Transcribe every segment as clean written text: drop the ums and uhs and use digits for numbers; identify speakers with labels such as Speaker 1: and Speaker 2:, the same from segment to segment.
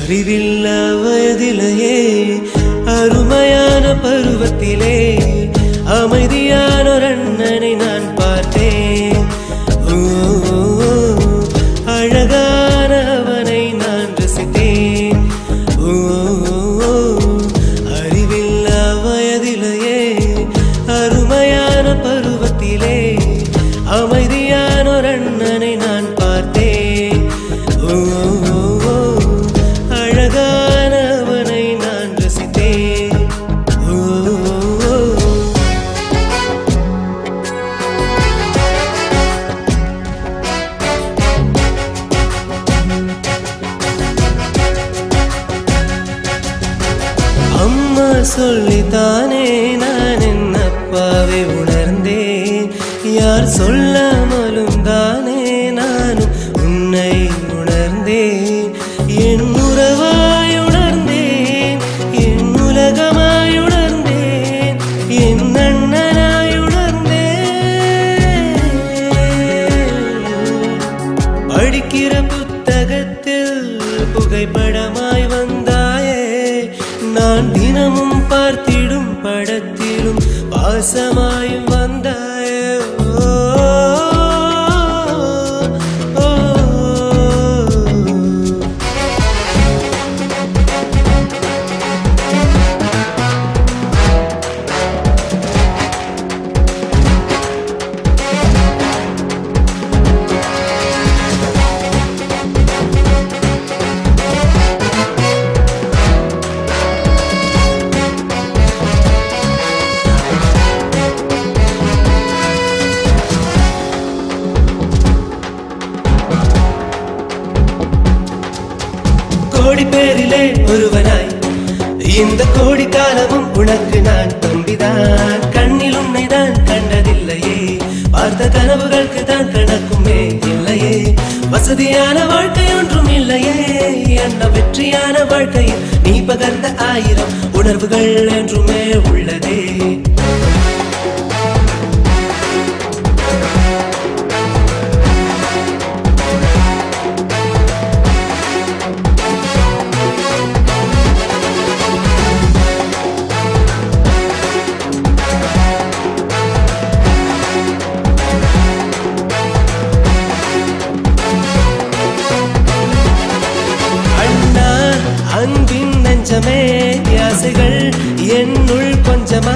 Speaker 1: அறிவில்ல வயதிலேயே அருமையான பருவத்திலே அமைதியான ஒரு அண்ணனை நான் பார்த்தேன். அழகான அவனை நான் ரசித்தேன். அறிவில்ல வயதிலேயே அருமையான பருவத்திலே அமைதியான ஒரு அண்ணனை நான் பார்த்தேன். அழகானவனை நான் ரசித்தேன். அம்மா சொல்லித்தானே நான் என் அப்பாவை உணர்ந்தேன். யார் சொல்லாமலும் தானே நானும் உன்னை உணர்ந்தேன். என் உறவாய் உணர்ந்தேன், என் உலகமாய் உணர்ந்தேன், என் அண்ணனாய் உணர்ந்தேன். படிக்கிற புத்தகத்தில் புகைப்படமாய் வந்தாயே, நான் தினமும் பார்த்திடும் படத்திலும் பாசமாயும் வந்தாயே. கோடி பேரிலே ஒருவனாய் இந்த கோடி காலமும் உனக்கு நான் தம்பிதான். கண்ணில் உன்னைதான் கண்டதில்லையே, பார்த்த கனவுகளுக்கு தான் கணக்குமே இல்லையே. வசதியான வாழ்க்கை ஒன்றும் இல்லையே, என்ன வெற்றியான வாழ்க்கையில் நீ பகர்ந்த 1000 உணர்வுகள் என்றுமே உள்ளதே. அன்பின் நெஞ்சமே ஆசைகள் என்னுள் கொஞ்சமா,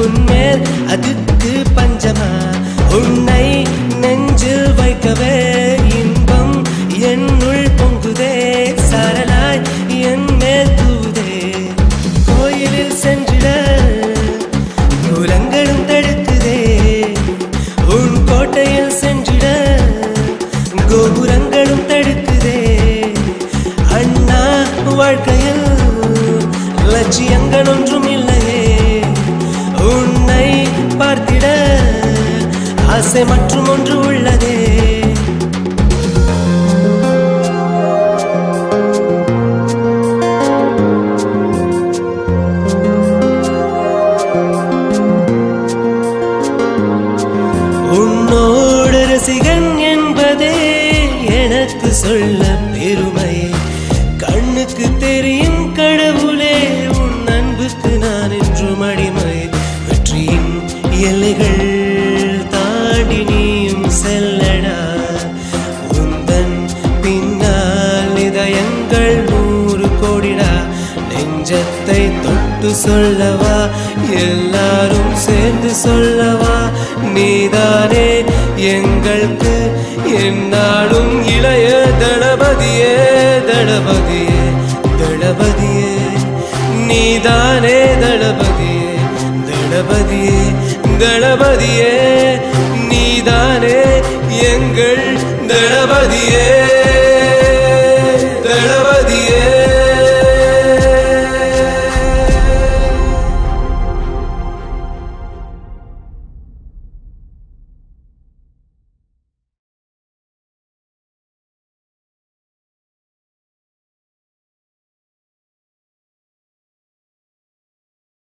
Speaker 1: உன்மேல் அதுக்கு பஞ்சமா. உன்னை நெஞ்சில் வைக்கவே இன்பம் என்னுள் பொங்குதே, சரளாய் என் மேல் தூதே. கோயிலில் சென்றிட குலங்களும் தடுக்குதே, உன் கோட்டையில் சென்றிட கோபுரங்களும் தடுக்குதே. அண்ணா வாழ்க்கையில் லட்சியங்கள் ஒன்றும் இல்லையே, உன்னை பார்த்திட ஆசை மற்றும் ஒன்று உள்ளதே. உன்னோடு ரசிகன் என்பதே எனக்கு சொல்ல பெருமை. கண்ணுக்கு தெரியும் கடவுளே, உன் அன்புக்கு நான் என்றும் அடிமை. வெற்றியின் எல்லைகள் தாண்டி நீயும் செல்லடா, உந்தன் பின்னால் இதயங்கள் 100 கோடிடா. நெஞ்சத்தை தொட்டு சொல்லவா, எல்லாரும் சேர்ந்து சொல்லவா, நீதானே எங்களுக்கு என்னாலும் இளைய தளபதியே. தளபதியே தளபதியே நீதானே, தளபதியே தளபதியே தளபதியே நீதானே எங்கள் தளபதியே.